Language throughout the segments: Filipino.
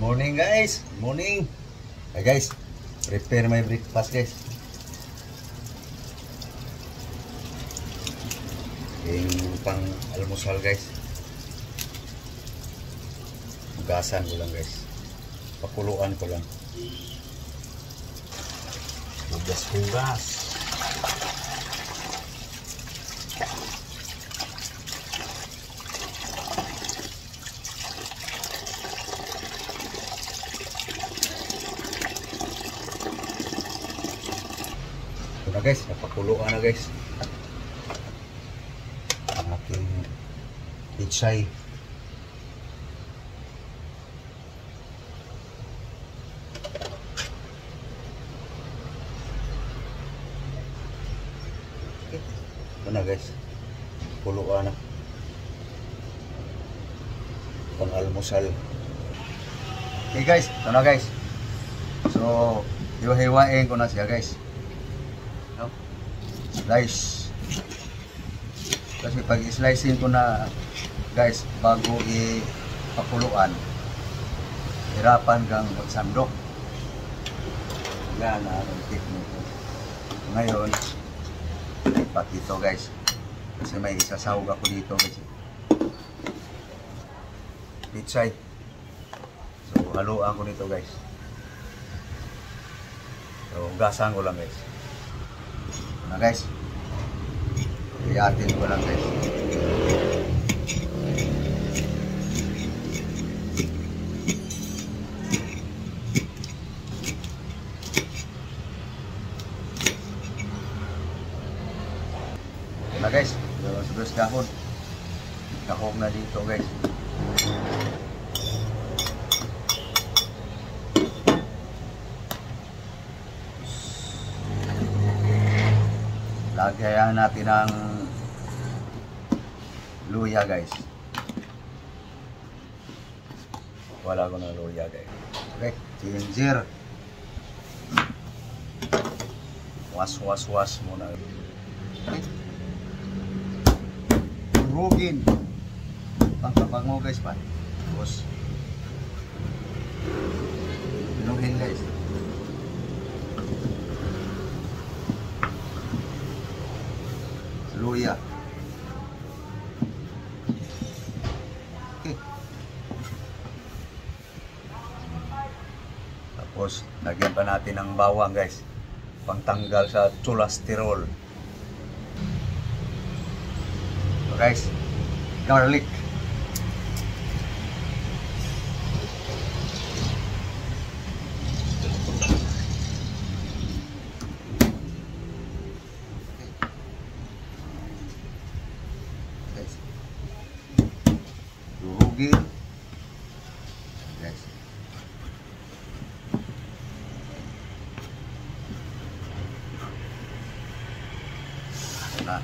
Morning guys, morning. Hey guys, prepare my breakfast guys. Yung pang almusal guys. Hugasan ko lang guys. Pakuluan ko lang. Hugas. Ito na guys, napakuluan na guys. Ang aking pichay. Ito na guys, puluan na. Pang almusal. Okay guys, ito na guys. So, hiwa-hiwain ko na siya guys. Slice. Kasi pag i-slicein ko na guys bago ipakuluan, hirapan kang magsandok. Yan ang technique. Ngayon, pati ito guys. Kasi may isasawag ako dito guys. Pichay. So haluan ko nito guys. So hugasan ko lang guys. Na guys, iatin ko lang guys. Na guys, subos kahon. Kahog na dito guys. Lagyan natin ng luya guys. Wala ko ng luya guys. Okay, ginger. Was muna. Okay. Rugin. Pangkapango guys pa. Tapos pinuhin guys. Luya. Okay. Tapos lagyan pa natin ng bawang guys. Pangtanggal sa cholesterol. So guys, garlic. Durugin. Guys. Na.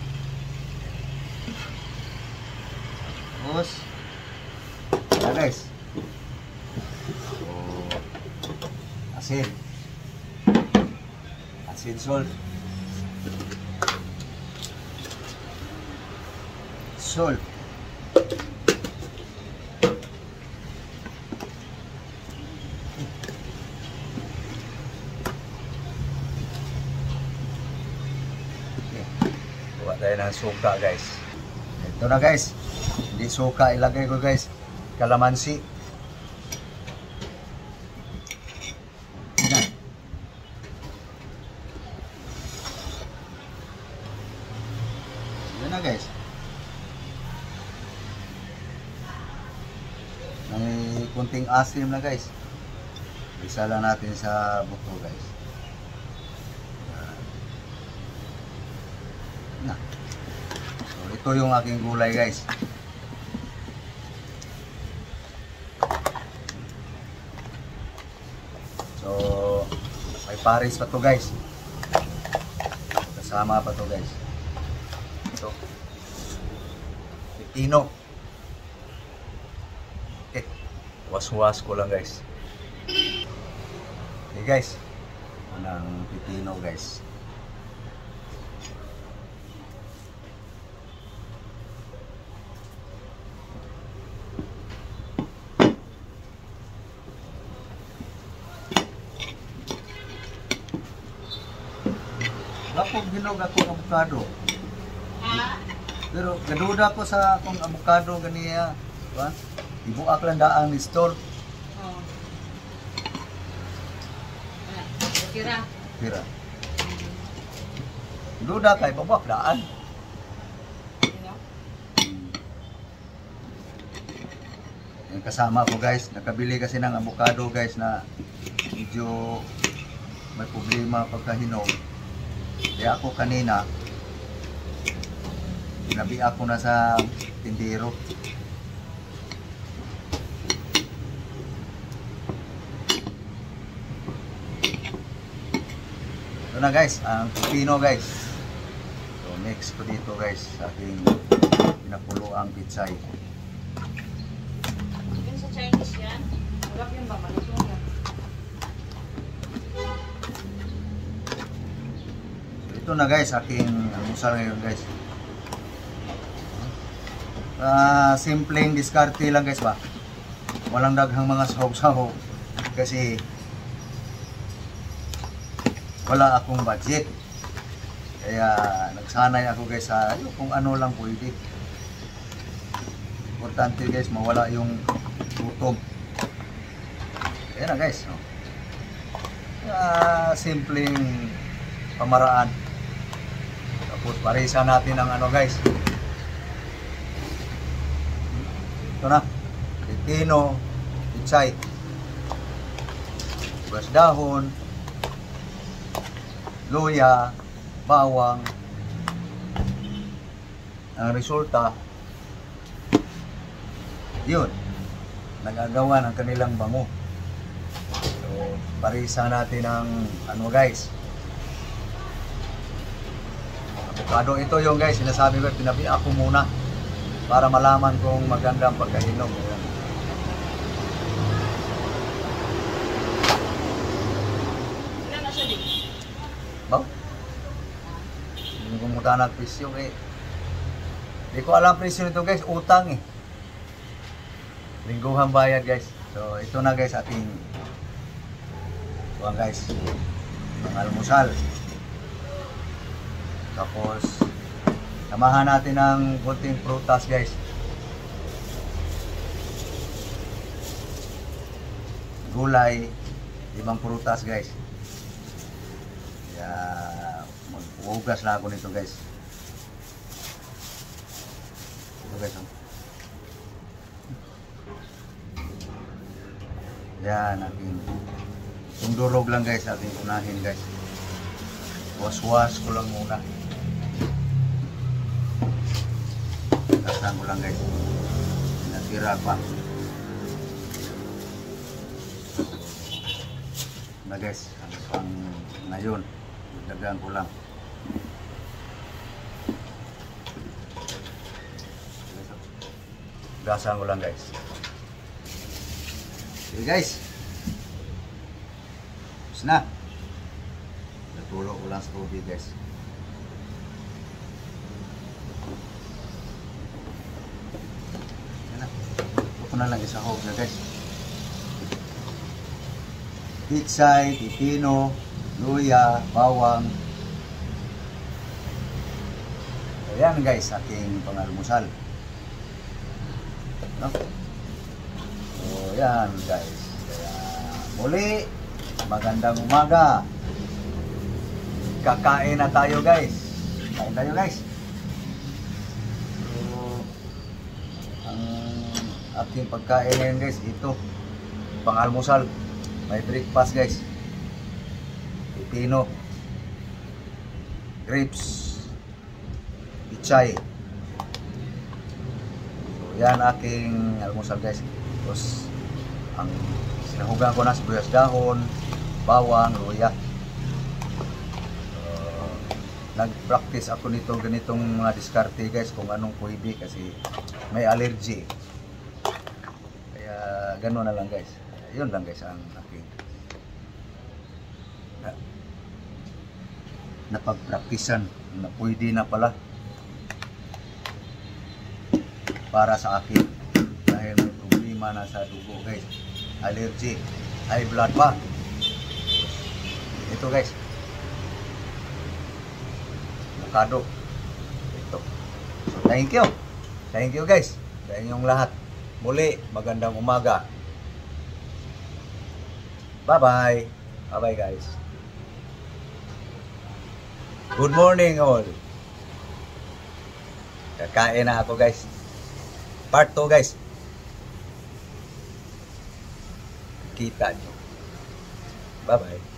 Tapos na guys. So, asin. Asin salt. Salt. Buat tayo ng suka guys. Ito na guys. Hindi suka ilagay ko guys. Kalamansi. Yan na guys. May kunting asim na guys. Isa lang natin sa buto guys. Na. So ito yung aking gulay guys. So may paris pa to guys. Kasama pa to guys. Ito. Pipino. Okay. Was-was ko lang guys. Okay guys. Unang pipino guys. akong hinog akong avocado. Pero gaduda ko sa akong avocado ganiya, ba? Ibuak lang daan ni store. Oh. Kira. Pira. Duda kay babak daan. Yung kasama ko guys, nakabili kasi ng avocado guys na medyo may problema pagkahinog. Kaya ako kanina, nabi ako na sa tindero. Ito na guys, ang pipino guys. So mix ko dito guys sa aking pinakuloang pitsay. Yun sa Chinese yan. Wala yun ba? Malusong yan. So ito na guys, aking almusal ngayon guys. Simpleng diskarte lang guys ba. Walang daghang mga sahog-sahog kasi wala akong budget. Kaya nagsanay ako guys sa kung ano lang pwede. Importante guys mawala yung gutom. Ayan na guys. No? Simpleng pamaraan. Tapos parisa natin ang ano guys. Ito na. Pipino, pitsay. Bukas dahon, luya, bawang. Ang resulta, yun, nagagawa ng kanilang bango. So, parisa natin ang ano guys. Avocado ito yung guys, sinasabi ko, pinabi ako muna para malaman kung magandang pagkahinog. Ayan. Wala na siya din. Ba? Hindi ko muna nag-presyo eh. Hindi ko alam presyo nito guys, utang eh. Lingguhang bayad guys. So ito na guys ating guys, mga almusal. Tapos samahan natin ng konting prutas guys. Gulay, 5 prutas guys. Kaya maghugas na ako nito guys. Ito guys. Yan, ating tundurog lang guys, ating unahin guys. Was-was ko lang muna. Tasan ko lang guys. Natira pa. Na guys, ang ngayon, dagaan ko lang. Gasan ko lang guys. Okay guys. Tapos na. Natulo ko lang sa tubig guys. Yan na. Ito na lang isahog na guys. Pitsay, pipino, luya, bawang. Ayan guys, aking pangalmusal. No? So yan guys. Kaya muli, magandang umaga. Kakain na tayo guys. Kain tayo guys. So, ang aking pagkain ngayon guys, ito. Pangalmusal. May breakfast guys. Pipino. Grapes. Pichay. Yan aking almusal guys. Tapos ang sinahugan ko na sibuyas dahon, bawang, luya. Nag-practice ako nito ganitong mga diskarte guys kung anong pwede kasi may allergy. Kaya gano'n na lang guys. Yun lang guys ang aking napag-practicean na pwede na pala para sa akin dahil may problema na sa dugo guys, allergy, high blood pa. Ito guys, avocado. Ito. So, thank you. Thank you guys. Sa inyong lahat. Muli, magandang umaga. Bye-bye. Bye-bye guys. Good morning all. Kakain na ako guys. Part 2 guys. Kita nyo. Bye-bye.